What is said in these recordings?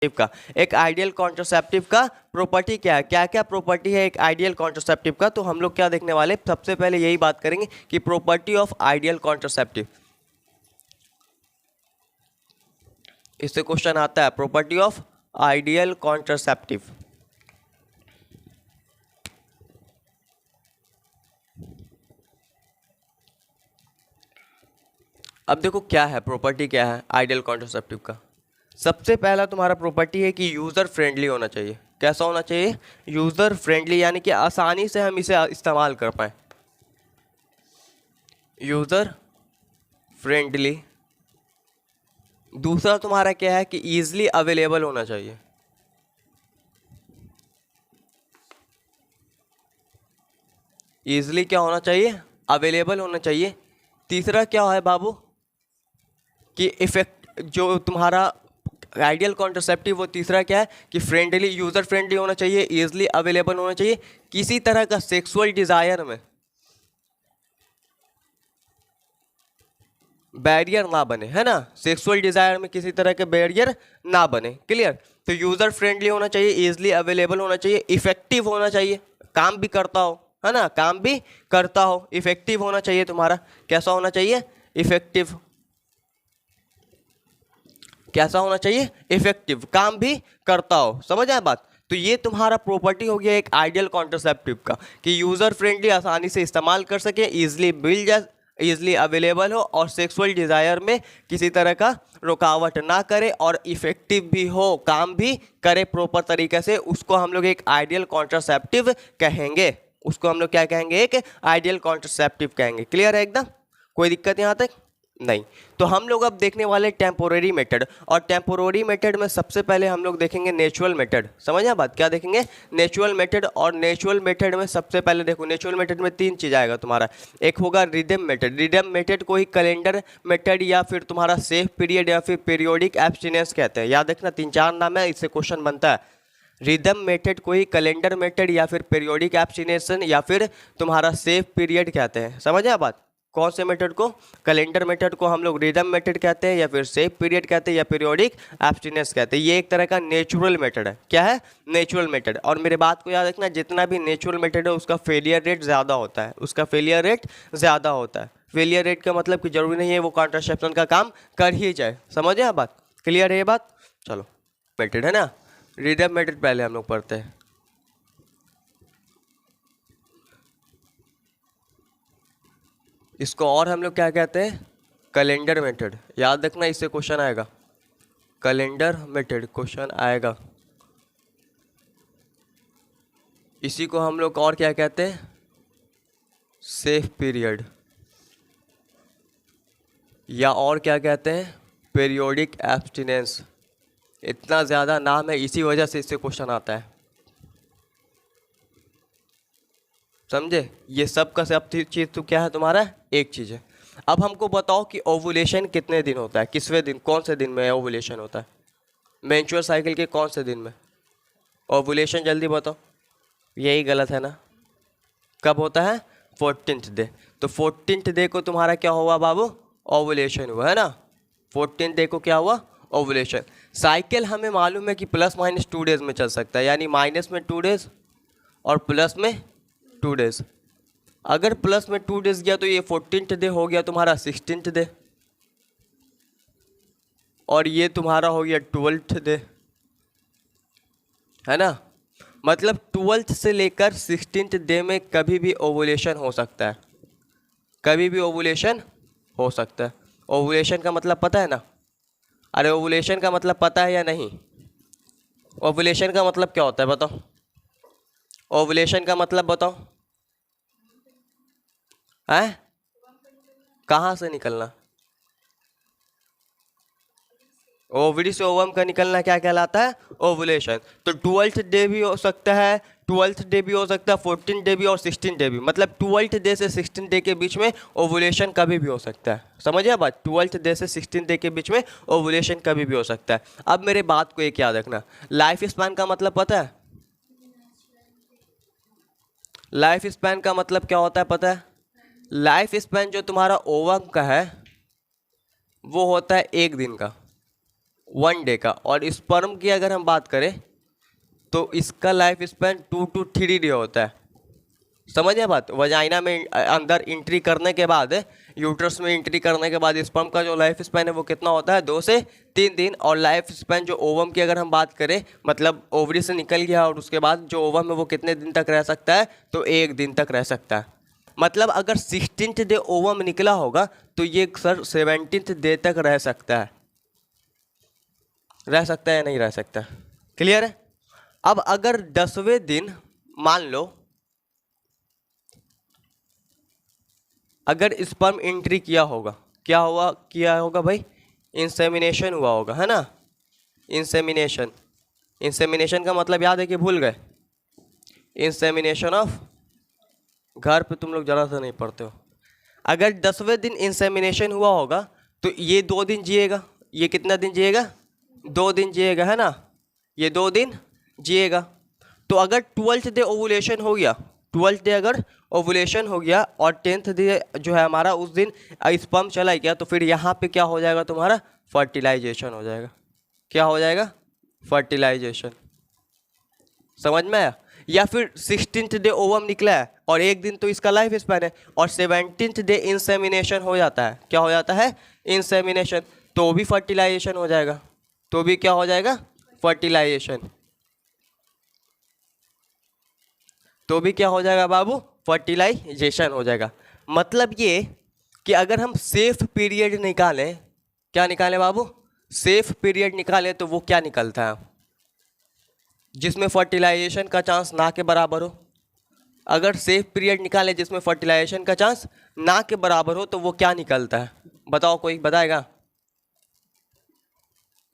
का। एक ideal contraceptive का प्रॉपर्टी क्या है, क्या क्या प्रॉपर्टी है एक आइडियल कॉन्ट्रासेप्टिव का, तो हम लोग क्या देखने वाले, सबसे पहले यही बात करेंगे कि प्रॉपर्टी ऑफ आइडियल कॉन्ट्रासेप्टिव। इससे क्वेश्चन आता है, प्रॉपर्टी ऑफ आइडियल कॉन्ट्रासेप्टिव। अब देखो क्या है प्रॉपर्टी, क्या है आइडियल कॉन्ट्रासेप्टिव का। सबसे पहला तुम्हारा प्रॉपर्टी है कि यूज़र फ्रेंडली होना चाहिए। कैसा होना चाहिए, यूज़र फ्रेंडली, यानी कि आसानी से हम इसे इस्तेमाल कर पाएँ। User friendly. दूसरा तुम्हारा क्या है कि ईजिली अवेलेबल होना चाहिए। ईजिली क्या होना चाहिए, अवेलेबल होना चाहिए। तीसरा क्या है बाबू कि इफेक्ट, जो तुम्हारा आइडियल कॉन्ट्रासेप्टिव वो तीसरा क्या है कि फ्रेंडली, यूज़र फ्रेंडली होना चाहिए, ईजिली अवेलेबल होना चाहिए, किसी तरह का सेक्सुअल डिज़ायर में बैरियर ना बने, है ना, सेक्सुअल डिज़ायर में किसी तरह के बैरियर ना बने। क्लियर। तो यूज़र फ्रेंडली होना चाहिए, ईजिली अवेलेबल होना चाहिए, इफेक्टिव होना चाहिए, काम भी करता हो, है ना, काम भी करता हो, इफेक्टिव होना चाहिए तुम्हारा। कैसा होना चाहिए, इफेक्टिव। कैसा होना चाहिए, इफेक्टिव, काम भी करता हो। समझ आए बात। तो ये तुम्हारा प्रॉपर्टी हो गया एक आइडियल कॉन्ट्रासेप्टिव का कि यूज़र फ्रेंडली, आसानी से इस्तेमाल कर सके, ईजिली मिल जाए, ईजिली अवेलेबल हो, और सेक्सुअल डिज़ायर में किसी तरह का रुकावट ना करे, और इफेक्टिव भी हो, काम भी करे प्रॉपर तरीके से। उसको हम लोग एक आइडियल कॉन्ट्रासेप्टिव कहेंगे। उसको हम लोग क्या कहेंगे, एक आइडियल कॉन्ट्रासेप्टिव कहेंगे। क्लियर है एकदम, कोई दिक्कत यहाँ तक नहीं। तो हम लोग अब देखने वाले टेम्पोररी मेथड, और टेम्पोररी मेथड में सबसे पहले हम लोग देखेंगे नेचुरल मेथड। समझ बात, क्या देखेंगे, नेचुरल मेथड। और नेचुरल मेथड में सबसे पहले देखो, नेचुरल मेथड में तीन चीज़ आएगा तुम्हारा। एक होगा रिदम मेथड। रिदम मेथड को ही कैलेंडर मेथड या फिर तुम्हारा सेफ पीरियड या फिर पीरियोडिक एब्सटिनेंस कहते हैं। याद रखना, तीन चार नाम है, इससे क्वेश्चन बनता है। रिदम मेथड को ही कैलेंडर मेथड या फिर पीरियोडिक एब्सटिनेशन या फिर तुम्हारा सेफ पीरियड कहते हैं। समझ आया बात। कौन से मेथड को, कैलेंडर मेथड को हम लोग रिदम मेथड कहते हैं, या फिर सेफ पीरियड कहते हैं, या पीरियोडिक एब्सटिनेंस कहते हैं। ये एक तरह का नेचुरल मेथड है। क्या है, नेचुरल मेथड। और मेरे बात को याद रखना, जितना भी नेचुरल मेथड है उसका फेलियर रेट ज़्यादा होता है, उसका फेलियर रेट ज़्यादा होता है। फेलियर रेट का मतलब कि जरूरी नहीं है वो कॉन्ट्रासेप्शन का काम कर ही जाए। समझे आप बात, क्लियर है ये बात। चलो, मेथड है ना, रिदम मेथड पहले हम लोग पढ़ते हैं। इसको और हम लोग क्या कहते हैं, कैलेंडर मेथड। याद रखना, इससे क्वेश्चन आएगा, कैलेंडर मेथड क्वेश्चन आएगा। इसी को हम लोग और क्या कहते हैं, सेफ पीरियड, या और क्या कहते हैं, पीरियोडिक एब्सटिनेंस। इतना ज़्यादा नाम है, इसी वजह से इससे क्वेश्चन आता है। समझे, ये सब का सब चीज़ तो क्या है तुम्हारा, एक चीज़ है। अब हमको बताओ कि ओवुलेशन कितने दिन होता है, किसवें दिन, कौन से दिन में ओवुलेशन होता है, मेंस्ट्रुअल साइकिल के कौन से दिन में ओवुलेशन, जल्दी बताओ। यही गलत है ना, कब होता है, 14th डे। तो 14th डे को तुम्हारा क्या हुआ बाबू, ओवुलेशन हुआ, है ना। 14th डे को क्या हुआ, ओवुलेशन। साइकिल हमें मालूम है कि प्लस माइनस 2 डेज में चल सकता है, यानी माइनस में 2 डेज और प्लस में 2 डेज। अगर प्लस में 2 डेज गया तो ये 14th डे हो गया तुम्हारा 16th डे, और ये तुम्हारा हो गया 12th डे, है ना। मतलब 12th से लेकर 16th डे में कभी भी ओवुलेशन हो सकता है, कभी भी ओवुलेशन हो सकता है। ओवुलेशन का मतलब पता है ना, अरे ओवुलेशन का मतलब पता है या नहीं, ओवुलेशन का मतलब क्या होता है बताओ, ओवुलेशन का मतलब बताओ, है कहाँ से निकलना, ओवरी से ओवम का निकलना क्या कहलाता है, ओवुलेशन। तो 12th डे भी हो सकता है, 12th डे भी हो सकता है, 14th डे भी और 16th डे भी। मतलब 12th डे से 16th डे के बीच में ओवुलेशन कभी भी हो सकता है। समझिए बात, 12th डे से 16th डे के बीच में ओवुलेशन कभी भी हो सकता है। अब मेरे बात को एक याद रखना, लाइफ स्पैन का मतलब पता है, लाइफ स्पैन का मतलब क्या होता है पता है। लाइफ स्पैन जो तुम्हारा ओवम का है वो होता है 1 दिन का, 1 डे का। और स्पर्म की अगर हम बात करें तो इसका लाइफ स्पैन 2 to 3 डे होता है। समझिए बात, वजाइना में अंदर एंट्री करने के बाद, यूट्रस में एंट्री करने के बाद स्पर्म का जो लाइफ स्पैन है वो कितना होता है, 2 से 3 दिन। और लाइफ स्पैन जो ओवम की अगर हम बात करें, मतलब ओवरी से निकल गया और उसके बाद जो ओवम है वो कितने दिन तक रह सकता है, तो 1 दिन तक रह सकता है। मतलब अगर 16th डे ओवम निकला होगा तो ये सर 17th डे तक रह सकता है। रह सकता है या नहीं रह सकता? क्लियर है? अब अगर 10वें दिन मान लो अगर स्पर्म एंट्री किया होगा, क्या हुआ किया होगा भाई, इंसेमिनेशन हुआ होगा, है ना। इंसेमिनेशन, इंसेमिनेशन का मतलब याद है कि भूल गए? इंसेमिनेशन ऑफ, घर पे तुम लोग ज़रा सा नहीं पढ़ते हो। अगर 10वें दिन इंसेमिनेशन हुआ होगा तो ये 2 दिन जिएगा। ये कितना दिन जिएगा? 2 दिन जिएगा, है ना। ये 2 दिन जिएगा। तो अगर 12th डे ओवुलेशन हो गया, 12th डे अगर ओवुलेशन हो गया और 10th डे जो है हमारा उस दिन स्पर्म चला गया, तो फिर यहाँ पे क्या हो जाएगा तुम्हारा, फर्टिलाइजेशन हो जाएगा। क्या हो जाएगा? फर्टिलाइजेशन। समझ में आया? या फिर 16th डे ओवम निकला है और 1 दिन तो इसका लाइफ स्पैन है, और 17th डे इंसेमिनेशन हो जाता है। क्या हो जाता है? इंसेमिनेशन। तो भी फर्टिलाइजेशन हो जाएगा। तो भी क्या हो जाएगा? फर्टिलाइजेशन। तो भी क्या हो जाएगा बाबू? फर्टिलाइजेशन हो जाएगा। मतलब ये कि अगर हम सेफ पीरियड निकालें, क्या निकालें बाबू? सेफ पीरियड निकालें तो वो क्या निकलता है, जिसमें फर्टिलाइजेशन का चांस ना के बराबर हो। अगर सेफ पीरियड निकालें जिसमें फर्टिलाइजेशन का चांस ना के बराबर हो तो वो क्या निकलता है? बताओ, कोई बताएगा?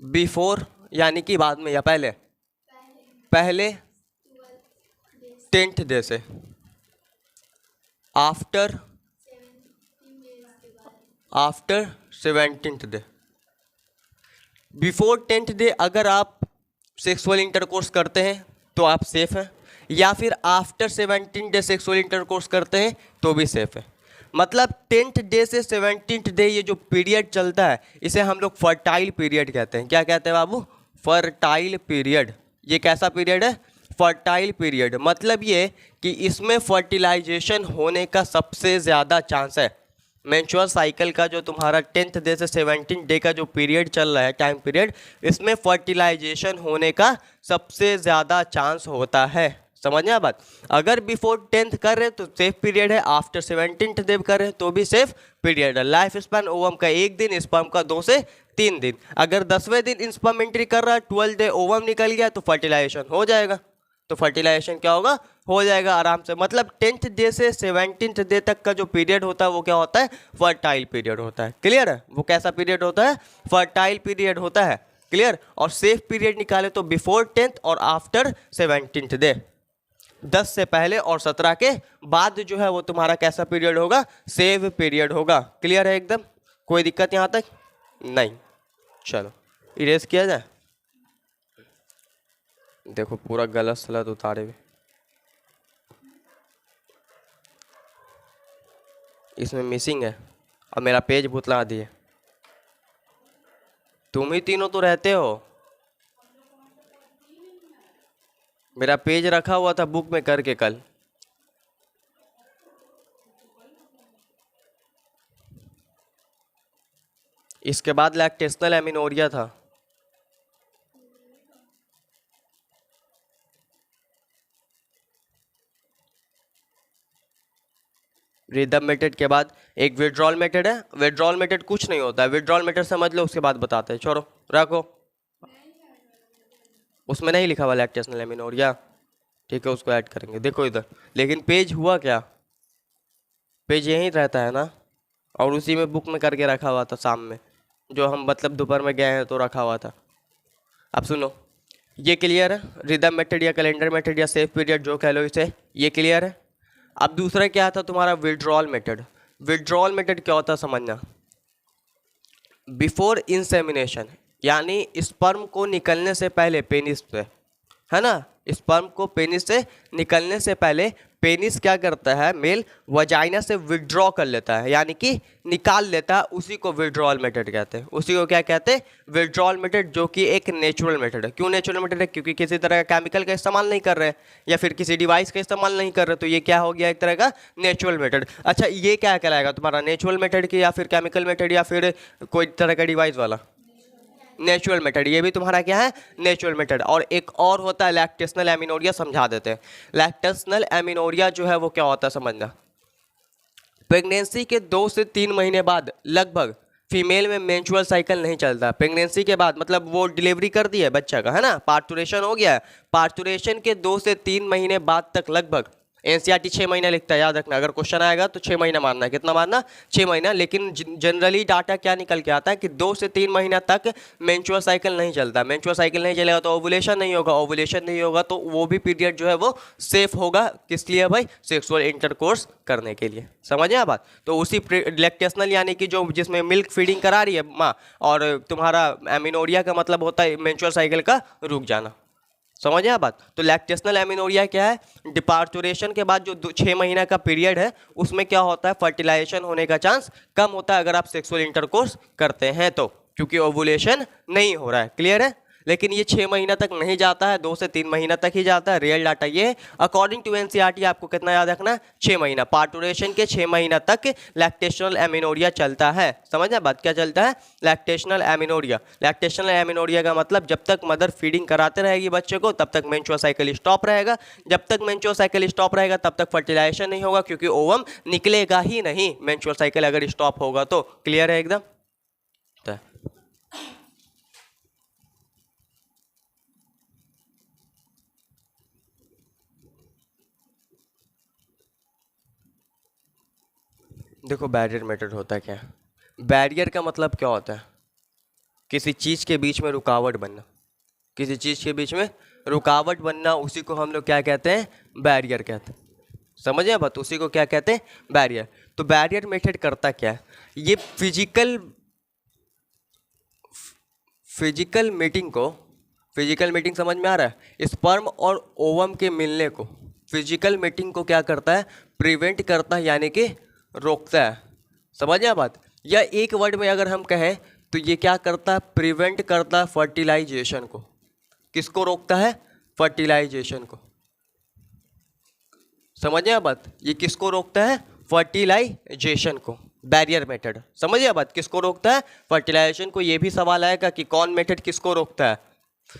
बिफोर यानी कि बाद में या पहले? पहले 10th डे से। After 17th day. Before 10th day अगर आप सेक्सुअल इंटरकोर्स करते हैं तो आप सेफ हैं, या फिर आफ्टर 17 डे सेक्सुअल इंटरकोर्स करते हैं तो भी सेफ है। मतलब 10th डे से 17th डे ये जो पीरियड चलता है इसे हम लोग फर्टाइल पीरियड कहते हैं। क्या कहते हैं बाबू? Fertile period. ये कैसा पीरियड है? Fertile period. मतलब ये कि इसमें फर्टिलाइजेशन होने का सबसे ज़्यादा चांस है। मेंस्ट्रुअल साइकिल का जो तुम्हारा 10th डे से 17th डे का जो पीरियड चल रहा है, टाइम पीरियड, इसमें फर्टिलाइजेशन होने का सबसे ज़्यादा चांस होता है। समझना बात? अगर बिफोर 10th कर रहे तो सेफ पीरियड है, आफ्टर 17th डे कर रहे तो भी सेफ पीरियड है। लाइफ स्पैन ओवम का 1 दिन, स्पर्म का 2 से 3 दिन। अगर 10वें दिन स्पर्म एंट्री कर रहा है, 12th डे ओवम निकल गया तो फर्टिलाइजेशन हो जाएगा। तो फर्टिलाइजेशन क्या होगा? हो जाएगा आराम से। मतलब 10th डे से 17th डे तक का जो पीरियड होता है वो क्या होता है? फर्टाइल पीरियड होता है। क्लियर है? वो कैसा पीरियड होता है? फर्टाइल पीरियड होता है। क्लियर? और सेफ पीरियड निकाले तो बिफोर 10th और आफ्टर 17th डे। 10 से पहले और 17 के बाद जो है वो तुम्हारा कैसा पीरियड होगा? सेव पीरियड होगा। क्लियर है एकदम? कोई दिक्कत यहाँ तक? नहीं। चलो इरेज किया जाए। देखो पूरा गलत सलत उतारे हुए, इसमें मिसिंग है और मेरा पेज भुतला दिए। तुम ही तीनों तो रहते हो। मेरा पेज रखा हुआ था बुक में करके कल। इसके बाद लैक्टेशनल एमिनोरिया था। रिदम मेथड के बाद एक विड्रॉल मेथड है। विड्रॉल मेथड कुछ नहीं होता है, विड्रॉल मेथड समझ लो, उसके बाद बताते हैं। छोड़ो रखो, उसमें नहीं लिखा हुआ लैक्टेशनल एमिनोरिया। ठीक है, उसको ऐड करेंगे। देखो इधर, लेकिन पेज हुआ क्या? पेज यहीं रहता है ना, और उसी में बुक में करके रखा हुआ था शाम में, जो हम मतलब दोपहर में गए हैं तो रखा हुआ था। अब सुनो, ये क्लियर है? रिदम मेथड या कैलेंडर मेथड या सेफ पीरियड जो कह लो इसे, ये क्लियर है। अब दूसरा क्या था तुम्हारा? Withdrawal method. विड्रॉल मेथड क्या होता है समझना। बिफोर इंसेमिनेशन, यानी स्पर्म को निकलने से पहले पेनिस से, है ना, स्पर्म को पेनिस से निकलने से पहले पेनिस क्या करता है, मेल वजाइना से विड्रॉ कर लेता है, यानी कि निकाल लेता है, उसी को विड्रॉल मेथड कहते हैं। उसी को क्या कहते हैं, विड्रॉल मेथड, जो कि एक नेचुरल मेथड है। क्यों नेचुरल मेथड है, क्योंकि किसी तरह का केमिकल का इस्तेमाल नहीं कर रहे या फिर किसी डिवाइस का इस्तेमाल नहीं कर रहे, तो ये क्या हो गया, एक तरह का नेचुरल मेथड। अच्छा, ये क्या कहलाएगा तुम्हारा, नेचुरल मेथड की या फिर केमिकल मेथड या फिर कोई तरह का डिवाइस वाला, नेचुरल मेथड। ये भी तुम्हारा क्या है, नेचुरल मेथड। और एक और होता है लैक्टेशनल एमिनोरिया, समझा देते हैं। लैक्टेशनल एमिनोरिया जो है वो क्या होता है समझना, प्रेगनेंसी के 2 से 3 महीने बाद लगभग फीमेल में मेंस्ट्रुअल साइकिल नहीं चलता। प्रेगनेंसी के बाद मतलब वो डिलीवरी कर दी है बच्चा का, है ना, पार्टुरेशन हो गया है, पार्टुरेशन के 2 से 3 महीने बाद तक लगभग, एनसीईआरटी 6 महीना लिखता है, याद रखना, अगर क्वेश्चन आएगा तो 6 महीना मानना है। कितना मानना, 6 महीना। लेकिन जनरली डाटा क्या निकल के आता है कि 2 से 3 महीना तक मेंस्ट्रुअल साइकिल नहीं चलता। मेंस्ट्रुअल साइकिल नहीं चलेगा तो ओवुलेशन नहीं होगा, ओवुलेशन नहीं होगा तो वो भी पीरियड जो है वो सेफ होगा, किस लिए भाई, सेक्सुअल इंटरकोर्स करने के लिए। समझे आप बात। तो उसी लैक्टेशनल यानी कि जो जिसमें मिल्क फीडिंग करा रही है माँ, और तुम्हारा एमिनोरिया का मतलब होता है मेंस्ट्रुअल साइकिल का रुक जाना। समझे आप बात। तो लैक्टेशनल एमिनोरिया क्या है, डिपार्चुरेशन के बाद जो 6 महीना का पीरियड है उसमें क्या होता है, फर्टिलाइजेशन होने का चांस कम होता है अगर आप सेक्सुअल इंटरकोर्स करते हैं तो, क्योंकि ओवुलेशन नहीं हो रहा है। क्लियर है। लेकिन ये 6 महीना तक नहीं जाता है, 2 से 3 महीना तक ही जाता है। रियल डाटा ये है। अकॉर्डिंग टू एनसीईआरटी आपको कितना याद रखना, 6 महीना। पार्टुरेशन के 6 महीना तक लैक्टेशनल एमिनोरिया चलता है। समझना बात, क्या चलता है, लैक्टेशनल एमिनोरिया। लैक्टेशनल एमिनोरिया का मतलब जब तक मदर फीडिंग कराते रहेगी बच्चे को तब तक मेंस्ट्रुअल साइकिल स्टॉप रहेगा। जब तक मेंस्ट्रुअल साइकिल स्टॉप रहेगा तब तक फर्टिलाइजेशन नहीं होगा, क्योंकि ओवम निकलेगा ही नहीं मेंस्ट्रुअल साइकिल अगर स्टॉप होगा तो। क्लियर है एकदम। देखो बैरियर मेथड होता है क्या, बैरियर का मतलब क्या होता है, किसी चीज़ के बीच में रुकावट बनना, किसी चीज़ के बीच में रुकावट बनना, उसी को हम लोग क्या कहते हैं, बैरियर कहते हैं। समझे बात, उसी को क्या कहते हैं, बैरियर। तो बैरियर मेथड करता क्या है, ये फिजिकल मीटिंग समझ में आ रहा है, स्पर्म और ओवम के मिलने को, फिजिकल मीटिंग को क्या करता है, प्रिवेंट करता है, यानी कि रोकता है। समझिए बात। या एक वर्ड में अगर हम कहें तो ये क्या करता है, प्रिवेंट करता है फर्टिलाइजेशन को। किसको रोकता है, फर्टिलाइजेशन को। समझिए बात, ये किसको रोकता है, फर्टिलाइजेशन को। बैरियर मेथड, समझिए बात, किसको रोकता है, फर्टिलाइजेशन को। ये भी सवाल आएगा कि कौन मेथड किसको रोकता है,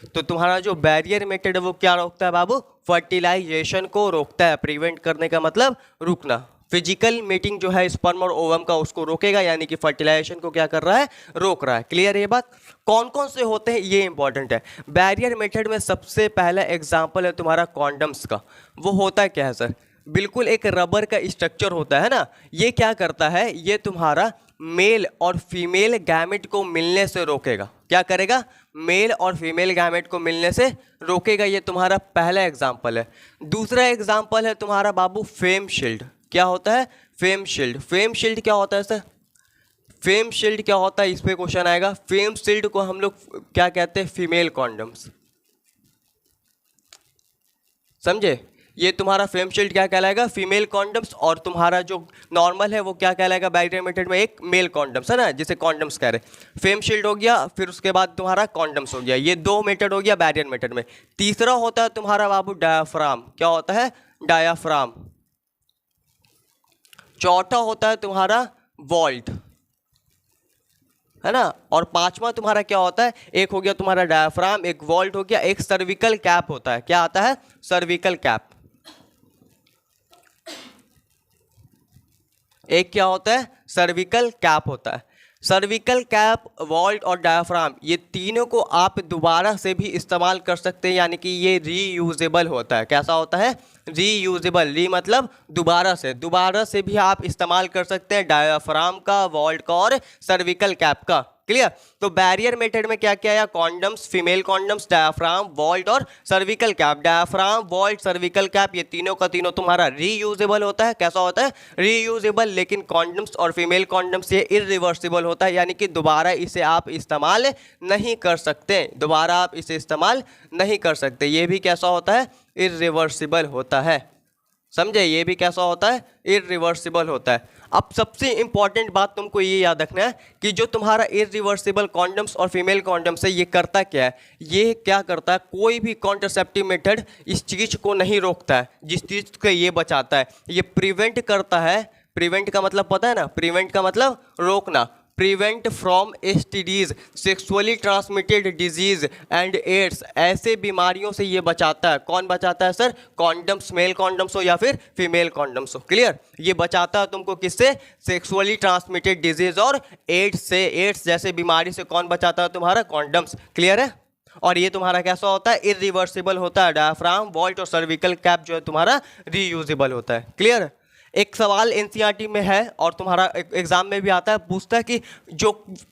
तो तुम्हारा जो बैरियर मेथड है वो क्या रोकता है बाबू, फर्टिलाइजेशन को रोकता है। प्रिवेंट करने का मतलब रुकना। फिजिकल मीटिंग जो है स्पर्म और ओवम का उसको रोकेगा, यानी कि फर्टिलाइजेशन को क्या कर रहा है, रोक रहा है। क्लियर है ये बात। कौन कौन से होते हैं ये इंपॉर्टेंट है। बैरियर मेथड में सबसे पहला एग्जांपल है तुम्हारा कॉन्डम्स का। वो होता क्या है सर, बिल्कुल एक रबर का स्ट्रक्चर होता है ना। ये क्या करता है, ये तुम्हारा मेल और फीमेल गैमेट को मिलने से रोकेगा। क्या करेगा, मेल और फीमेल गैमेट को मिलने से रोकेगा। ये तुम्हारा पहला एग्जाम्पल है। दूसरा एग्जाम्पल है तुम्हारा बाबू फेम शील्ड। क्या होता है, फेम शील्ड। फेम शील्ड क्या होता है सर, फेम शील्ड क्या होता है, इस पे क्वेश्चन आएगा। फेम शील्ड को हम लोग क्या कहते हैं, फीमेल कॉन्डम्स। समझे, ये तुम्हारा फेम शील्ड क्या कहलाएगा, फीमेल कॉन्डम्स। और तुम्हारा जो नॉर्मल है वो क्या कहलाएगा बैरियर मेथड में, एक मेल कॉन्डम्स है ना, जिसे कॉन्डम्स कह रहे। फेम शील्ड हो गया, फिर उसके बाद तुम्हारा कॉन्डम्स हो गया। ये 2 मेथड हो गया बैरियर मेथड में। तीसरा होता है तुम्हारा बाबू डायाफ्राम। क्या होता है, डायाफ्राम। चौथा होता है तुम्हारा वॉल्ट, है ना। और पांचवा तुम्हारा क्या होता है, एक हो गया तुम्हारा डायाफ्राम, एक वॉल्ट हो गया, एक सर्विकल कैप होता है। क्या आता है, सर्विकल कैप। एक क्या होता है, सर्विकल कैप होता है। सर्विकल कैप, वॉल्ट और डायाफ्राम, ये तीनों को आप दोबारा से भी इस्तेमाल कर सकते हैं, यानी कि ये रीयूजेबल होता है। कैसा होता है, रीयूजेबल। री मतलब दोबारा से भी आप इस्तेमाल कर सकते हैं, डायाफ्राम का, वॉल्ट का और सर्विकल कैप का। क्लियर। तो बैरियर मेथड में क्या क्या है, condoms, female condoms, diaphragm, vault और cervical cap. Diaphragm, vault, cervical cap, ये तीनों का तीनों तुम्हारा रीयूजेबल होता है। कैसा होता है, रीयूजेबल। लेकिन कॉन्डम्स और फीमेल कॉन्डम्स ये इरिवर्सिबल होता है, यानी कि दोबारा इसे आप इस्तेमाल नहीं कर सकते, दोबारा आप इसे इस्तेमाल नहीं कर सकते। ये भी कैसा होता है, इरिवर्सिबल होता है। समझे, ये भी कैसा होता है, इरिवर्सिबल होता है। अब सबसे इंपॉर्टेंट बात तुमको ये याद रखना है कि जो तुम्हारा इरिवर्सिबल कॉन्डम्स और फीमेल कॉन्डम्स है, ये करता क्या है, ये क्या करता है, कोई भी कॉन्ट्रासेप्टिव मेथड इस चीज़ को नहीं रोकता है, जिस चीज़ को ये बचाता है, ये प्रिवेंट करता है। प्रिवेंट का मतलब पता है ना, प्रिवेंट का मतलब रोकना, prevent from STDs, sexually transmitted disease and AIDS, ऐसे बीमारियों से ये बचाता है। कौन बचाता है सर, कॉन्डम्स, मेल कॉन्डम्स हो या फिर फीमेल कॉन्डम्स हो। क्लियर, ये बचाता है तुमको किससे, सेक्सुअली ट्रांसमिटेड डिजीज और एड्स से। एड्स जैसे बीमारी से कौन बचाता है, तुम्हारा कॉन्डम्स। क्लियर है, और ये तुम्हारा कैसा होता है, इरिवर्सिबल होता है। डायफ्राम, वॉल्ट और सर्विकल कैप जो है तुम्हारा रीयूजेबल होता है। क्लियर, एक सवाल एनसीईआरटी में है और तुम्हारा एग्जाम में भी आता है, पूछता है कि जो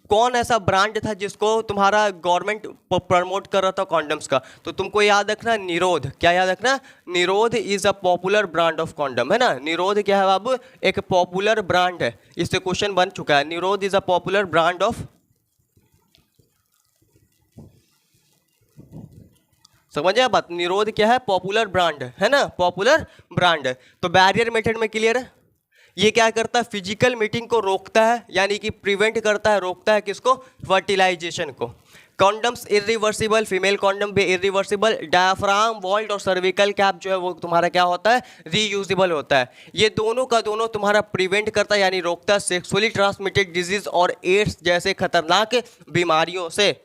कौन ऐसा ब्रांड था जिसको तुम्हारा गवर्नमेंट प्रमोट कर रहा था कॉन्डम्स का, तो तुमको याद रखना निरोध। क्या याद रखना, निरोध is a popular brand of condom, है ना। निरोध क्या है बाबू, एक पॉपुलर ब्रांड है, इससे क्वेश्चन बन चुका है। निरोध is a popular brand of, समझे बात, निरोध क्या है, पॉपुलर ब्रांड है ना, पॉपुलर ब्रांड है। तो बैरियर मेथड में क्लियर है, ये क्या करता है, फिजिकल मीटिंग को रोकता है, यानी कि प्रिवेंट करता है, रोकता है किसको, फर्टिलाइजेशन को। कॉन्डम्स इरिवर्सिबल, फीमेल कॉन्डम भी इरिवर्सिबल। डायफ्राम, वॉल्ट और सर्विकल कैप जो है वो तुम्हारा क्या होता है, रीयूजेबल होता है। ये दोनों का दोनों तुम्हारा प्रिवेंट करता है, यानी रोकता है सेक्सुअली ट्रांसमिटेड डिजीज और एड्स जैसे खतरनाक बीमारियों से।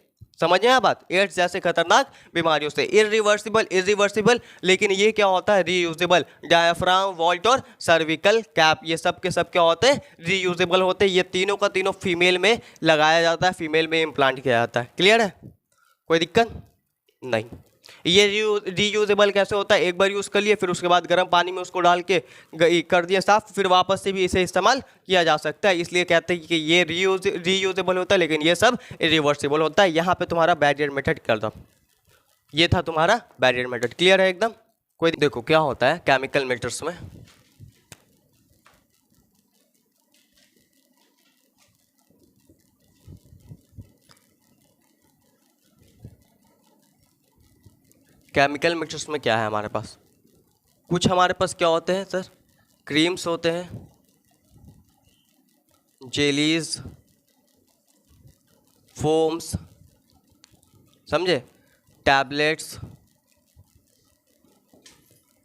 समझ में बात, एड्स जैसे खतरनाक बीमारियों से। इरिवर्सिबल, इरिवर्सिबल, लेकिन ये क्या होता है, रीयूजेबल। डायफ्राम, वॉल्ट और सर्विकल कैप, ये सब के सब क्या होते हैं, रीयूजेबल होते हैं। ये तीनों का तीनों फीमेल में लगाया जाता है, फीमेल में इम्प्लांट किया जाता है। क्लियर है, कोई दिक्कत नहीं। ये रीयूजेबल कैसे होता है, एक बार यूज़ कर लिए, फिर उसके बाद गर्म पानी में उसको डाल के कर दिया साफ, फिर वापस से भी इसे इस्तेमाल किया जा सकता है। इसलिए कहते हैं कि ये रीयूजेबल होता है, लेकिन ये सब रिवर्सिबल होता है। यहाँ पे तुम्हारा बैरियर मेथड कर दो, ये था तुम्हारा बैरियर मेथड। क्लियर है एकदम, कोई देखो क्या होता है केमिकल मेथड्स में। केमिकल मिक्सचर्स में क्या है हमारे पास, कुछ हमारे पास क्या होते हैं सर, क्रीम्स होते हैं, जेलीज, फोम्स, समझे, टैबलेट्स।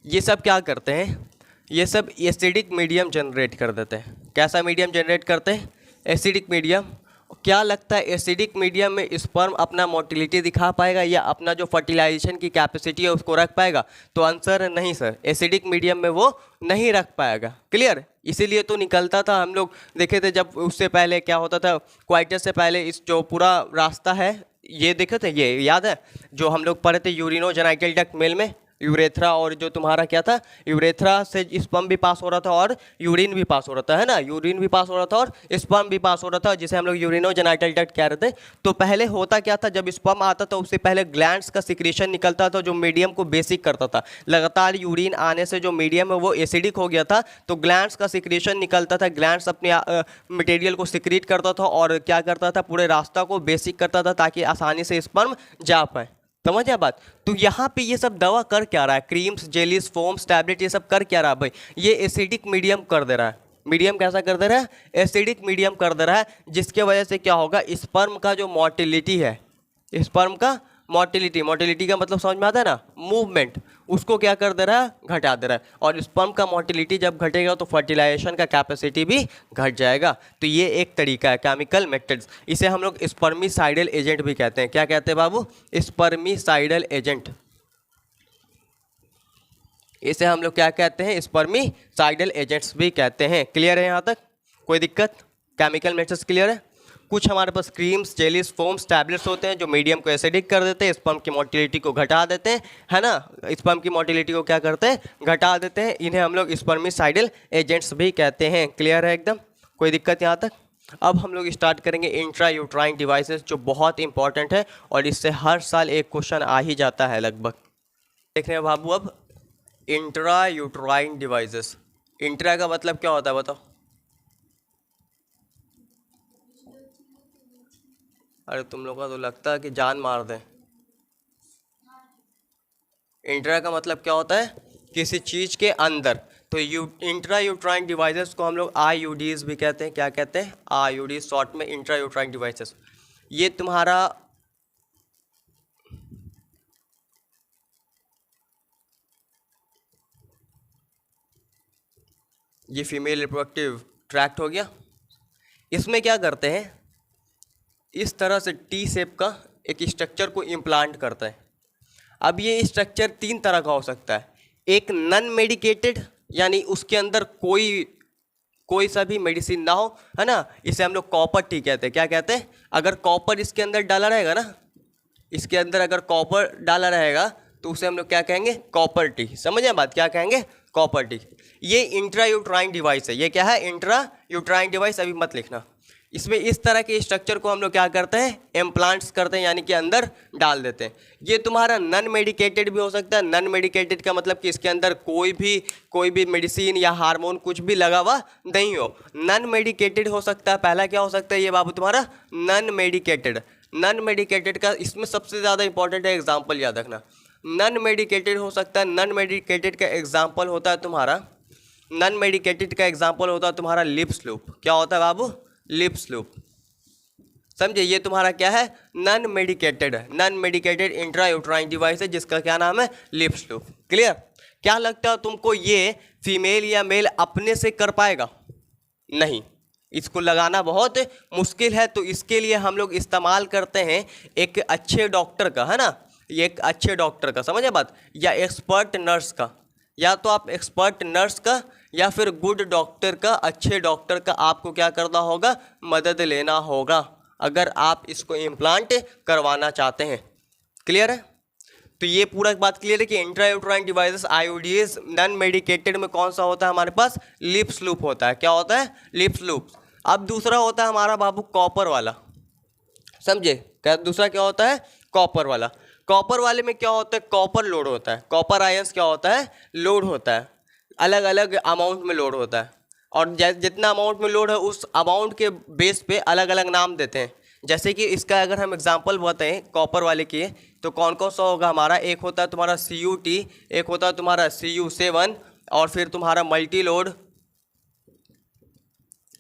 ये सब क्या करते हैं, ये सब एसिडिक मीडियम जनरेट कर देते हैं। कैसा मीडियम जनरेट करते हैं, एसिडिक मीडियम। क्या लगता है एसिडिक मीडियम में स्पर्म अपना मोटिलिटी दिखा पाएगा या अपना जो फर्टिलाइजेशन की कैपेसिटी है उसको रख पाएगा, तो आंसर नहीं सर, एसिडिक मीडियम में वो नहीं रख पाएगा। क्लियर, इसीलिए तो निकलता था, हम लोग देखे थे जब उससे पहले क्या होता था, क्वाइटस से पहले इस जो पूरा रास्ता है ये देखे थे, ये याद है जो हम लोग पढ़े थे यूरिनोजेनाइटल डक्ट मेल में, यूरेथ्रा और जो तुम्हारा क्या था, यूरेथ्रा से स्पर्म भी पास हो रहा था और यूरिन भी पास हो रहा था, है ना, यूरिन भी पास हो रहा था और स्पर्म भी पास हो रहा था, जिसे हम लोग यूरिनोजेनाइटल डक्ट कह रहे थे। तो पहले होता क्या था, जब स्पर्म आता था उससे पहले ग्लैंड्स का सिक्रेशन निकलता था जो मीडियम को बेसिक करता था। लगातार यूरिन आने से जो मीडियम है वो एसिडिक हो गया था, तो ग्लैंड्स का सिक्रेशन निकलता था, ग्लैंड्स अपने मटेरियल को सिक्रीट करता था और क्या करता था, पूरे रास्ता को बेसिक करता था ताकि आसानी से स्पर्म जा पाए। समझ आ बात, तो यहाँ पे ये सब दवा कर क्या रहा है, क्रीम्स, जेलीज, फोम्स, टैबलेट, ये सब कर क्या रहा है भाई, ये एसिडिक मीडियम कर दे रहा है। मीडियम कैसा कर दे रहा है, एसिडिक मीडियम कर दे रहा है, जिसके वजह से क्या होगा, स्पर्म का जो मोटिलिटी है, स्पर्म का मोटिलिटी, मोटिलिटी का मतलब समझ में आता है ना, मूवमेंट, उसको क्या कर दे रहा है, घटा दे रहा है। और स्पर्म का मोटिलिटी जब घटेगा तो फर्टिलाइजेशन का कैपेसिटी भी घट जाएगा। तो ये एक तरीका है केमिकल मेथड्स, इसे हम लोग स्पर्मिसाइडल एजेंट भी कहते हैं। क्या कहते हैं बाबू, स्पर्मिसाइडल एजेंट, इसे हम लोग क्या कहते हैं, स्पर्मिसाइडल एजेंट्स भी कहते हैं। क्लियर है यहाँ तक, कोई दिक्कत, केमिकल मेथड्स क्लियर है। कुछ हमारे पास क्रीम्स, जेलीज, फोम्स, टैबलेट्स होते हैं जो मीडियम को एसिडिक कर देते हैं, स्पर्म की मोटिलिटी को घटा देते हैं, है ना, स्पर्म की मोटिलिटी को क्या करते हैं, घटा देते हैं। इन्हें हम लोग स्पर्मिसाइडल एजेंट्स भी कहते हैं। क्लियर है एकदम, कोई दिक्कत यहाँ तक। अब हम लोग स्टार्ट करेंगे इंट्रा यूट्राइन डिवाइसेस, जो बहुत इंपॉर्टेंट है और इससे हर साल एक क्वेश्चन आ ही जाता है लगभग। देख रहे हैं बाबू, अब इंट्रा यूट्राइन डिवाइसेस, इंट्रा का मतलब क्या होता है बताओ, अरे तुम लोग का तो लगता है कि जान मार दें। इंट्रा का मतलब क्या होता है, किसी चीज़ के अंदर, तो इंट्रा यूट्राइन डिवाइसेस को हम लोग IUDs भी कहते हैं। क्या कहते हैं? IUDs, शॉर्ट में इंट्रा यूट्राइन डिवाइसेस। ये तुम्हारा ये फीमेल रिप्रोडक्टिव ट्रैक्ट हो गया। इसमें क्या करते हैं, इस तरह से टी शेप का एक स्ट्रक्चर को इम्प्लांट करते हैं। अब ये स्ट्रक्चर 3 तरह का हो सकता है। एक नॉन मेडिकेटेड, यानी उसके अंदर कोई सा भी मेडिसिन ना हो, है ना, इसे हम लोग कॉपर टी कहते हैं। क्या कहते हैं? अगर कॉपर इसके अंदर डाला रहेगा ना, इसके अंदर अगर कॉपर डाला रहेगा तो उसे हम लोग क्या कहेंगे? Copper T. समझ आए बात? क्या कहेंगे? Copper T. ये इंट्रा यूट्राइन डिवाइस है। ये क्या है? Intra uterine device. अभी मत लिखना। इसमें इस तरह के स्ट्रक्चर को हम लोग क्या करते हैं? इम्प्लांट्स करते हैं, यानी कि अंदर डाल देते हैं। ये तुम्हारा नॉन मेडिकेटेड भी हो सकता है। नॉन मेडिकेटेड का मतलब कि इसके अंदर कोई भी मेडिसिन या हार्मोन कुछ भी लगा हुआ नहीं हो। नॉन मेडिकेटेड हो सकता है। पहला क्या हो सकता है ये बाबू तुम्हारा? Non medicated. नॉन मेडिकेटेड का इसमें सबसे ज़्यादा इंपॉर्टेंट है एग्जाम्पल याद रखना। नॉन मेडिकेटेड हो सकता है। नॉन मेडिकेटेड का एग्जाम्पल होता है तुम्हारा, नॉन मेडिकेटेड का एग्जाम्पल होता है तुम्हारा लिप्स लूप। क्या होता है बाबू? Lips loop. समझे? ये तुम्हारा क्या है? नॉन मेडिकेटेड है। Non medicated intra uterine device है जिसका क्या नाम है? Lips loop. क्लियर? क्या लगता है तुमको ये फीमेल या मेल अपने से कर पाएगा? नहीं, इसको लगाना बहुत मुश्किल है। तो इसके लिए हम लोग इस्तेमाल करते हैं एक अच्छे डॉक्टर का, है ना, ये एक अच्छे डॉक्टर का, समझे बात, या एक्सपर्ट नर्स का। या तो आप एक्सपर्ट नर्स का या फिर गुड डॉक्टर का, अच्छे डॉक्टर का आपको क्या करना होगा? मदद लेना होगा, अगर आप इसको इम्प्लांट करवाना चाहते हैं। क्लियर है? तो ये पूरा बात क्लियर है कि intra uterine devices IUDs non medicated में कौन सा होता है हमारे पास? लिप्स लूप होता है। क्या होता है? Lips loop. अब दूसरा होता है हमारा बाबू कॉपर वाला। समझे? क्या दूसरा क्या होता है? कॉपर वाला। कॉपर वाले में क्या होता है? कॉपर लोड होता है। कॉपर आयंस क्या होता है? लोड होता है। अलग अलग अमाउंट में लोड होता है, और जितना अमाउंट में लोड है उस अमाउंट के बेस पे अलग अलग नाम देते हैं। जैसे कि इसका अगर हम एग्जांपल बताएं कॉपर वाले की, तो कौन कौन सा होगा हमारा? एक होता है तुम्हारा CUT, एक होता है तुम्हारा CU7, और फिर तुम्हारा मल्टी लोड।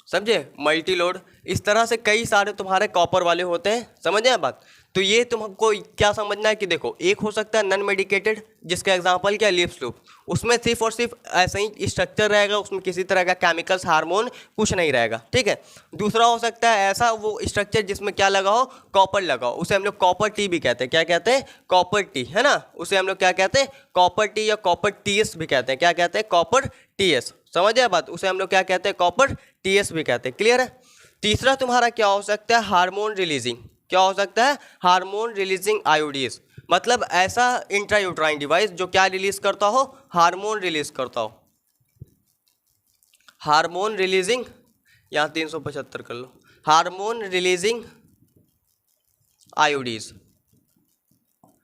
समझे? Multi load. इस तरह से कई सारे तुम्हारे कॉपर वाले होते हैं। समझ आए बात? तो ये तुमको क्या समझना है कि देखो, एक हो सकता है नॉन मेडिकेटेड जिसका एग्जांपल क्या है? Lips loop. उसमें सिर्फ और सिर्फ ऐसा ही स्ट्रक्चर रहेगा, उसमें किसी तरह का केमिकल्स हार्मोन कुछ नहीं रहेगा। ठीक है? दूसरा हो सकता है ऐसा वो स्ट्रक्चर जिसमें क्या लगा हो? कॉपर लगा हो। उसे हम लोग कॉपर टी भी कहते हैं। क्या कहते हैं? कॉपर टी, है ना। उसे हम लोग क्या कहते हैं? कॉपर टी या कॉपर TS भी कहते हैं। क्या कहते हैं? Copper TS। समझ आए बात? उसे हम लोग क्या कहते हैं? कॉपर TS भी कहते हैं। क्लियर है? तीसरा तुम्हारा क्या हो सकता है? Hormone releasing. क्या हो सकता है? Hormone releasing IUDs। मतलब ऐसा इंट्रा यूट्राइन डिवाइस जो क्या रिलीज करता हो? हार्मोन रिलीज करता हो। हार्मोन रिलीजिंग, यहाँ 375 कर लो। हार्मोन रिलीजिंग IUDs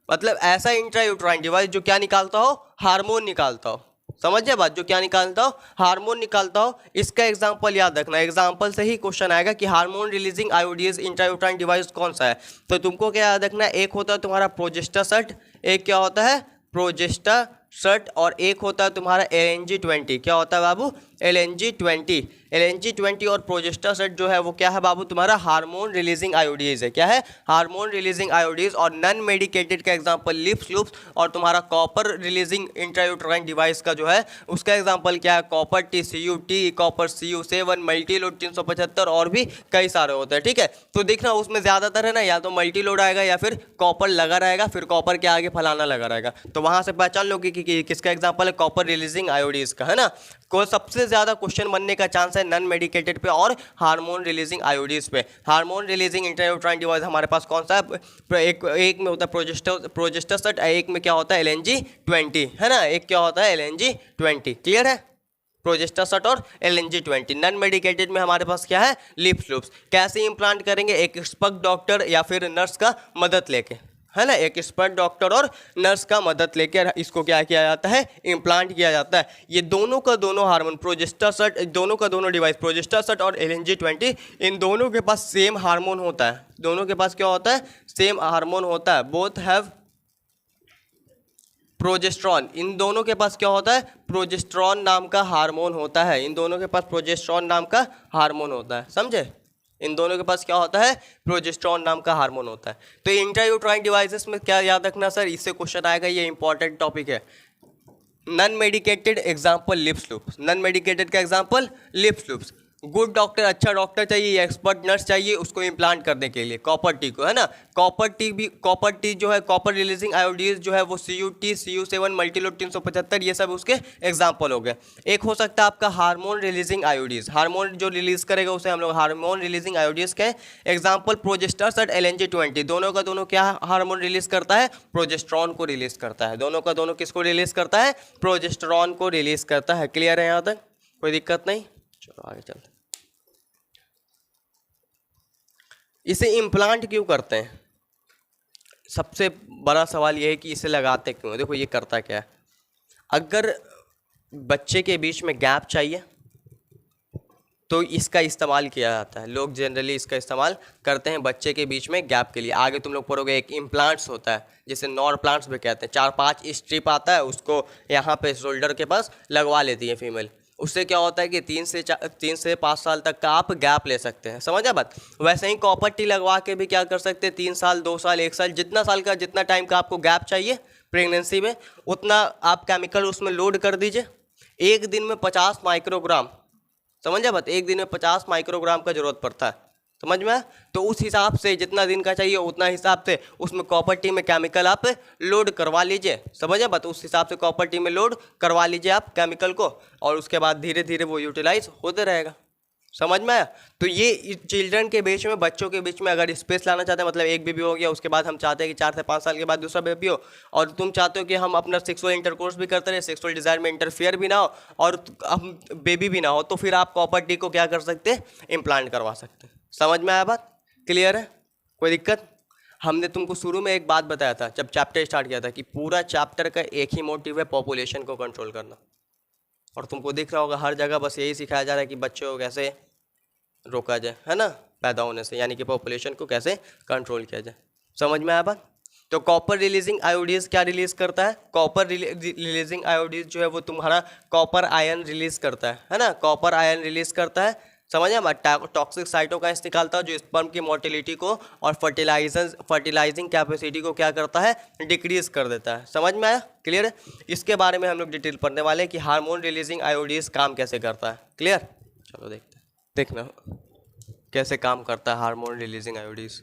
मतलब ऐसा इंट्रा यूट्राइन डिवाइस जो क्या निकालता हो? हार्मोन निकालता हो। समझ जाए बात? जो क्या निकालता हो? हार्मोन निकालता हो। इसका एग्जांपल याद रखना, एग्जांपल से ही क्वेश्चन आएगा कि hormone releasing IUDs intrauterine device कौन सा है। तो तुमको क्या याद रखना है? एक होता है तुम्हारा प्रोजेस्टासट, एक क्या होता है? प्रोजेस्टासट, और एक होता है तुम्हारा LNG-20। क्या होता है बाबू? LNG-20। LNG-20 और प्रोजेस्टासट जो है वो क्या है बाबू? तुम्हारा हार्मोन रिलीजिंग IUDs है। क्या है? Hormone releasing IUDs। और नॉन मेडिकेटेड का एग्जांपल लिप्स लूप्स, और तुम्हारा कॉपर रिलीजिंग इंट्रायूट्राइन डिवाइस का जो है उसका एग्जांपल क्या है? Copper T, CUT, copper CU7, multi load 375, और भी कई सारे होते हैं। ठीक है? तो देखना उसमें ज़्यादातर है ना, या तो मल्टी लोड आएगा या फिर कॉपर लगा रहेगा, फिर कॉपर के आगे फलाना लगा रहेगा। तो वहाँ से पहचान लो कि किसका एग्जाम्पल है? कॉपर रिलीजिंग IUDs का, है ना। को सबसे ज़्यादा क्वेश्चन बनने का चांस है नॉन मेडिकेटेड पे और हार्मोन रिलीजिंग IUDs पे। हार्मोन रिलीजिंग इंट्रायूट्राइन डिवाइस हमारे पास कौन सा है? एक में होता है प्रोजेस्टासट, एक में क्या होता है? LNG-20, है ना। एक क्या होता है? LNG-20। क्लियर है? प्रोजेस्टासट और LNG-20। नॉन मेडिकेटेड में हमारे पास क्या है? Lips loops. कैसे इम्प्लांट करेंगे? एक एक्सपर्ट डॉक्टर या फिर नर्स का मदद लेके, है ना। एक एक्सपर्ट डॉक्टर और नर्स का मदद लेकर इसको क्या किया जाता है? इम्प्लांट किया जाता है। ये दोनों का दोनों हार्मोन, प्रोजेस्टासट, दोनों का दोनों डिवाइस, प्रोजेस्टासट और LNG-20, इन दोनों के पास सेम हार्मोन होता है। दोनों के पास क्या होता है? सेम हार्मोन होता है। बोथ हैव प्रोजेस्ट्रॉन, इन दोनों के पास क्या होता है, प्रोजेस्ट्रॉन नाम का हार्मोन होता है, इन दोनों के पास प्रोजेस्ट्रॉन नाम का हार्मोन होता है, समझे, इन दोनों के पास क्या होता है, प्रोजेस्ट्रॉन नाम का हार्मोन होता है। तो इंट्रायूट्राइन डिवाइसेस में क्या याद रखना सर, इससे क्वेश्चन आएगा, ये इंपॉर्टेंट टॉपिक है। Non medicated example Lippes loops, non medicated का example Lippes loops. Good doctor, अच्छा डॉक्टर चाहिए, एक्सपर्ट नर्स चाहिए उसको इम्प्लांट करने के लिए, कॉपर टी को, है ना, कॉपर टी भी, कॉपर टी जो है, कॉपर रिलीजिंग आयोडीज जो है वो CUT, CU7, मल्टीलोड 375, ये सब उसके एग्जाम्पल हो गए। एक हो सकता है आपका हार्मोन रिलीजिंग आयोडीज, हार्मोन जो रिलीज करेगा उसे हम लोग हार्मोन रिलीजिंग आयोडीज के एग्जाम्पल प्रोजेस्टर्स एंड LNG-20, दोनों का दोनों क्या हार्मोन रिलीज करता है, प्रोजेस्ट्रॉन को रिलीज करता है, दोनों का दोनों किसको रिलीज करता है, प्रोजेस्ट्रॉन को रिलीज करता है। क्लियर है यहाँ तक, कोई दिक्कत नहीं, चलो आगे चलते। इसे इम्प्लांट क्यों करते हैं, सबसे बड़ा सवाल यह है कि इसे लगाते क्यों। देखो ये करता क्या है, अगर बच्चे के बीच में गैप चाहिए तो इसका इस्तेमाल किया जाता है, लोग जनरली इसका इस्तेमाल करते हैं बच्चे के बीच में गैप के लिए। आगे तुम लोग पढ़ोगे एक इम्प्लांट्स होता है जिसे नॉर प्लांट्स भी कहते हैं, 4-5 स्ट्रिप आता है, उसको यहाँ पे शोल्डर के पास लगवा लेती है फीमेल। उससे क्या होता है कि 3 से 5 साल तक का आप गैप ले सकते हैं, समझा बात। वैसे ही कॉपर टी लगवा के भी क्या कर सकते हैं, 3 साल, 2 साल, 1 साल, जितना साल का जितना टाइम का आपको गैप चाहिए प्रेगनेंसी में, उतना आप केमिकल उसमें लोड कर दीजिए। एक दिन में 50 माइक्रोग्राम, समझा बात, एक दिन में 50 माइक्रोग्राम का जरूरत पड़ता है, समझ में आया? तो उस हिसाब से जितना दिन का चाहिए उतना हिसाब से उसमें कॉपर टी में केमिकल आप लोड करवा लीजिए, समझ बात, उस हिसाब से कॉपर टी में लोड करवा लीजिए आप केमिकल को, और उसके बाद धीरे धीरे वो यूटिलाइज होते रहेगा, समझ में आया? तो ये चिल्ड्रन के बीच में, बच्चों के बीच में अगर स्पेस लाना चाहते हैं, मतलब एक बेबी हो गया, उसके बाद हम चाहते हैं कि 4 से 5 साल के बाद दूसरा बेबी हो, और तुम चाहते हो कि हम अपना सेक्सुअल इंटरकोर्स भी करते रहे, सेक्सुअल डिजायर में इंटरफेयर भी ना हो और हम बेबी भी ना हो, तो फिर आप कॉपर टी को क्या कर सकते हैं, इम्प्लांट करवा सकते हैं। समझ में आया बात, क्लियर है, कोई दिक्कत? हमने तुमको शुरू में एक बात बताया था जब चैप्टर स्टार्ट किया था कि पूरा चैप्टर का एक ही मोटिव है, पॉपुलेशन को कंट्रोल करना, और तुमको दिख रहा होगा हर जगह बस यही सिखाया जा रहा है कि बच्चों को कैसे रोका जाए, है ना, पैदा होने से, यानी कि पॉपुलेशन को कैसे कंट्रोल किया जाए। समझ में आया बात? तो कॉपर रिलीजिंग आयोडीज क्या रिलीज करता है, कॉपर रिलीजिंग आयोडीज जो है वो तुम्हारा कॉपर आयन रिलीज करता है ना, कॉपर आयन रिलीज करता है, समझ में? टॉक्सिक साइटोकाइंस निकालता है जो स्पर्म की मोटिलिटी को और फर्टिलाइजिंग कैपेसिटी को क्या करता है, डिक्रीज कर देता है। समझ में आया, क्लियर है? इसके बारे में हम लोग डिटेल पढ़ने वाले हैं कि हार्मोन रिलीजिंग आयोडीज काम कैसे करता है। क्लियर, चलो देखते हैं, देखना कैसे काम करता है हार्मोन रिलीजिंग आयोडीज।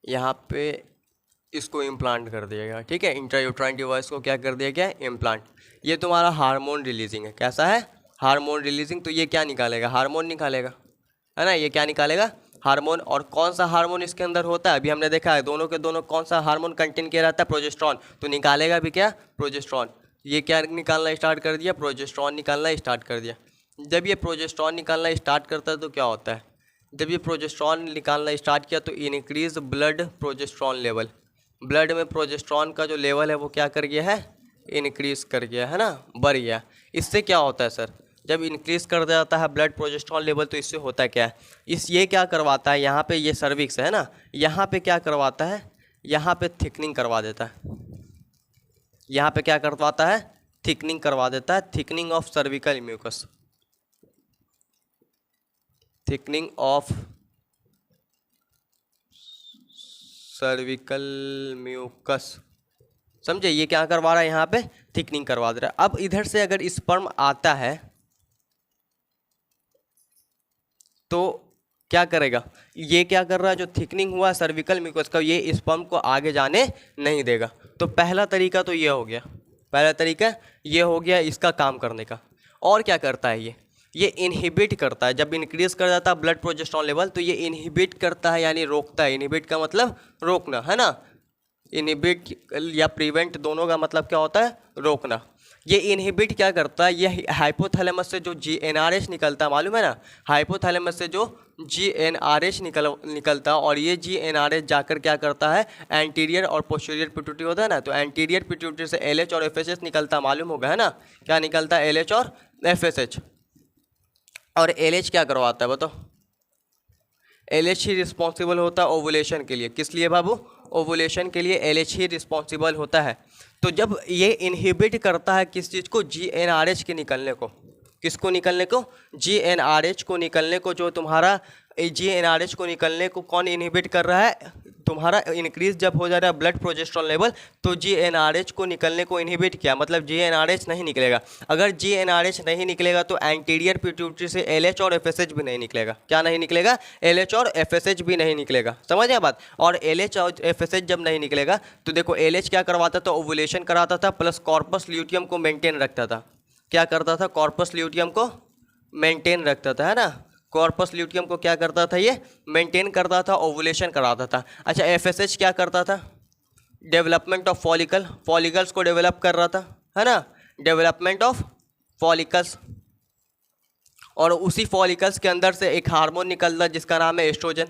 यहाँ पे इसको इम्प्लांट कर दिया गया, ठीक है, इंट्रायूट्राइन डिवाइस को क्या कर दिया गया, इम्प्लांट। ये तुम्हारा हार्मोन रिलीजिंग है, कैसा है, हार्मोन रिलीजिंग। तो ये क्या निकालेगा, हार्मोन निकालेगा, है ना, ये क्या निकालेगा, हार्मोन। और कौन सा हार्मोन इसके अंदर होता है, अभी हमने देखा है दोनों के दोनों कौन सा हार्मोन कंटेन किया रहता है, प्रोजेस्ट्रॉन, तो निकालेगा भी क्या, प्रोजेस्ट्रॉन। ये क्या निकालना स्टार्ट कर दिया, प्रोजेस्ट्रॉन निकालना स्टार्ट कर दिया। जब ये प्रोजेस्ट्रॉन निकालना स्टार्ट करता है तो क्या होता है, जब ये प्रोजेस्ट्रॉन निकालना स्टार्ट किया तो increase blood progesterone level, blood में प्रोजेस्ट्रॉन का जो लेवल है वो क्या कर गया है, इनक्रीज कर गया है ना, बढ़ गया। इससे क्या होता है सर, जब इंक्रीज कर जाता है ब्लड प्रोजेस्ट्रॉन लेवल तो इससे होता है क्या, ये क्या करवाता है, यहाँ पे ये सर्विक्स है ना, यहाँ पे क्या करवाता है, यहाँ पे थिकनिंग करवा देता है, यहाँ पे क्या करवाता है, थिकनिंग करवा देता है, thickening of cervical mucus, thickening of cervical mucus, समझे, ये क्या करवा रहा है, यहाँ पे थिकनिंग करवा दे रहा है। अब इधर से अगर स्पर्म आता है तो क्या करेगा, ये क्या कर रहा है, जो थिकनिंग हुआ सर्विकल म्यूकस का, ये स्पर्म को आगे जाने नहीं देगा। तो पहला तरीका तो ये हो गया, पहला तरीका ये हो गया इसका काम करने का। और क्या करता है ये इनहिबिट करता है, जब इंक्रीज कर जाता है ब्लड प्रोजेस्ट्रॉन लेवल तो ये इनहिबिट करता है, यानी रोकता है। इनहिबिट का मतलब रोकना, है ना, इनहिबिट या प्रिवेंट दोनों का मतलब क्या होता है? रोकना। ये इनहिबिट क्या करता है? ये हाइपोथैलेमस से जो GnRH निकलता है, मालूम है ना, हाइपोथैलेमस से जो GnRH निकलता है, और ये GnRH जाकर क्या करता है? एंटीरियर और पोस्टीरियर पिट्यूटरी होता है ना, तो एंटीरियर पिट्यूटरी से LH और FSH निकलता, मालूम होगा है ना, क्या निकलता है? LH और FSH। और LH क्या करवाता है बताओ? LH ही रिस्पॉन्सिबल होता है ओवुलेशन के लिए। किस लिए बाबू? ओवुलेशन के लिए LH ही रिस्पॉन्सिबल होता है। तो जब ये इनहिबिट करता है किस चीज़ को? GnRH के निकलने को। किसको निकलने को? GnRH को निकलने को। जो तुम्हारा GnRH को निकलने को कौन इनहिबिट कर रहा है? तुम्हारा इंक्रीज जब हो जा रहा है ब्लड प्रोजेस्टेरोन लेवल, तो GnRH को निकलने को इनहिबिट किया, मतलब GnRH नहीं निकलेगा। अगर GnRH नहीं निकलेगा तो एंटीरियर पिट्यूटरी से LH और FSH भी नहीं निकलेगा। क्या नहीं निकलेगा? LH और FSH भी नहीं निकलेगा। समझ आए बात? और LH और FSH जब नहीं निकलेगा तो देखो LH क्या करवाता था? ओवुलेशन कराता था, प्लस कॉर्पस ल्यूटियम को मेंटेन रखता था। क्या करता था? कॉर्पस ल्यूटियम को मेंटेन रखता था, है ना। कॉर्पस ल्यूटियम को क्या करता था? ये मेंटेन करता था, ओवुलेशन कराता था। अच्छा, FSH क्या करता था? डेवलपमेंट ऑफ फॉलिकल, फॉलिकल्स को डेवलप कर रहा था, है ना, डेवलपमेंट ऑफ फॉलिकल्स। और उसी फॉलिकल्स के अंदर से एक हार्मोन निकलता जिसका नाम है एस्ट्रोजन।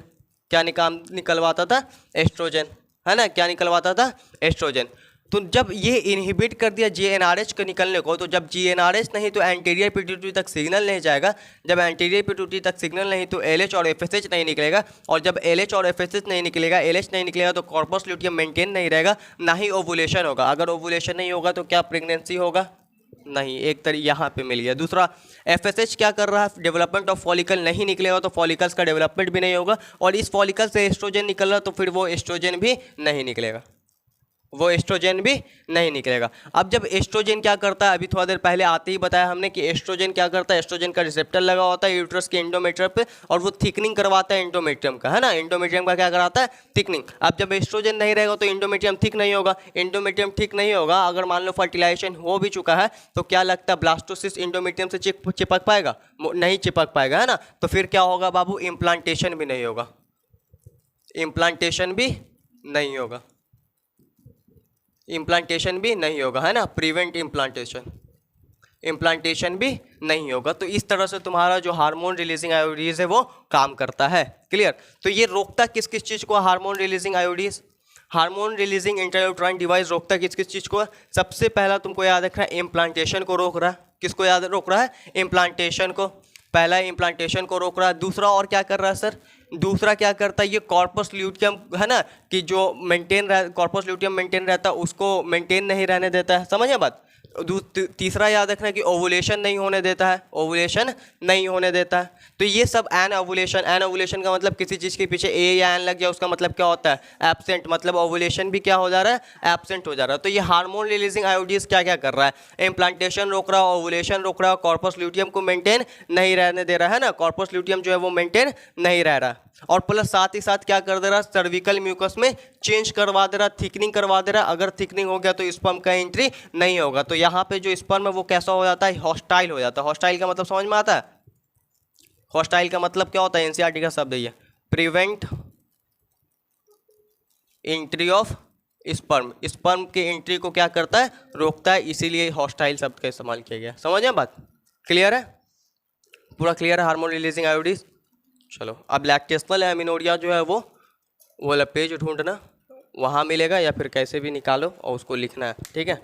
क्या निकलवाता था? एस्ट्रोजन, है ना। क्या निकलवाता था? एस्ट्रोजन। तो जब ये इनहिबिट कर दिया GnRH के निकलने को, तो जब GnRH नहीं तो एंटीरियर पिट्यूटरी तक सिग्नल नहीं जाएगा। जब एंटीरियर पिट्यूटरी तक सिग्नल नहीं तो LH और FSH नहीं निकलेगा। और जब LH और FSH नहीं निकलेगा, LH नहीं निकलेगा, तो कॉर्पस ल्यूटियम मेंटेन नहीं रहेगा, ना ही ओवुलेशन होगा। अगर ओवुलेशन नहीं होगा तो क्या प्रेगनेंसी होगा? नहीं। एक तरीके यहाँ पे मिल गया। दूसरा, FSH क्या कर रहा है? डेवलपमेंट ऑफ फॉलिकल नहीं निकलेगा तो फॉलिकल्स का डेवलपमेंट भी नहीं होगा। और इस फॉलिकल से एस्ट्रोजन निकल रहा तो फिर वो एस्ट्रोजन भी नहीं निकलेगा, वो एस्ट्रोजन भी नहीं निकलेगा। अब जब एस्ट्रोजन क्या करता है, अभी थोड़ा देर पहले आते ही बताया हमने कि एस्ट्रोजन क्या करता है? एस्ट्रोजन का रिसेप्टर लगा होता है यूट्रस के एंडोमेट्रियम पे, और वो थिकनिंग करवाता है एंडोमेट्रियम का, है ना। एंडोमेट्रियम का क्या कराता है? थिकनिंग। अब जब एस्ट्रोजन नहीं रहेगा तो एंडोमेट्रियम थिक नहीं होगा। एंडोमेट्रियम ठीक नहीं होगा, अगर मान लो फर्टिलाइजेशन हो भी चुका है तो क्या लगता है ब्लास्टोसिस्ट एंडोमेट्रियम से चिपक पाएगा? नहीं चिपक पाएगा, है ना। तो फिर क्या होगा बाबू? इम्प्लांटेशन भी नहीं होगा, इम्प्लांटेशन भी नहीं होगा, इम्प्लांटेशन भी नहीं होगा, है ना। प्रिवेंट इम्प्लांटेशन, इम्प्लांटेशन भी नहीं होगा। तो इस तरह से तुम्हारा जो हार्मोन रिलीजिंग आयोडीज है वो काम करता है। क्लियर? तो ये रोकता किस किस चीज़ को? Hormone releasing IUDs, hormone releasing intrauterine device रोकता किस किस चीज़ को? सबसे पहला तुमको याद रखना है, इम्प्लांटेशन को रोक रहा है। किसको याद रोक रहा है? इम्प्लांटेशन को। पहला इम्प्लांटेशन को रोक रहा है। दूसरा और क्या कर रहा है सर? दूसरा क्या करता है? ये कॉर्पस ल्यूटियम, है ना, कि जो कॉर्पस ल्यूटियम मेंटेन रहता है उसको मेंटेन नहीं रहने देता है। समझे बात? तीसरा याद रखना कि ओवुलेशन नहीं होने देता है, ओवुलेशन नहीं होने देता है। तो ये सब एन ओवुलेशन, एन ओवुलेशन का मतलब किसी चीज़ के पीछे ए या एन लग जाए उसका मतलब क्या होता है? एब्सेंट। मतलब ओवुलेशन भी क्या हो जा रहा है? एब्सेंट हो जा रहा है। तो ये हार्मोन रिलीजिंग आयोडीज क्या क्या कर रहा है? इम्प्लांटेशन रोक रहा है, ओवुलेशन रोक रहा है, कॉर्पस ल्यूटियम को मेंटेन नहीं रहने दे रहा है ना, कॉर्पस ल्यूटियम जो है वो मेंटेन नहीं रह रहा, और प्लस साथ ही साथ क्या कर दे रहा? सर्विकल म्यूकस में चेंज करवा दे रहा, थिकनिंग करवा दे रहा। अगर थिकनिंग हो गया तो स्पर्म का एंट्री नहीं होगा। तो यहाँ पे जो स्पर्म है वो कैसा हो जाता है? हॉस्टाइल हो जाता है। हॉस्टाइल का मतलब समझ में आता है? हॉस्टाइल का मतलब क्या होता है? एनसीईआरटी का शब्द है, prevent entry of sperm. Sperm के एंट्री को क्या करता है? रोकता है। इसीलिए हॉस्टाइल शब्द का इस्तेमाल किया गया। समझ में बात? क्लियर है? पूरा क्लियर है हार्मोन रिलीजिंग आयोडीज? चलो, अब लैक्टेशनल एमिनोरिया जो है वो वाला पेज ढूंढना, वहाँ मिलेगा, या फिर कैसे भी निकालो और उसको लिखना है। ठीक है।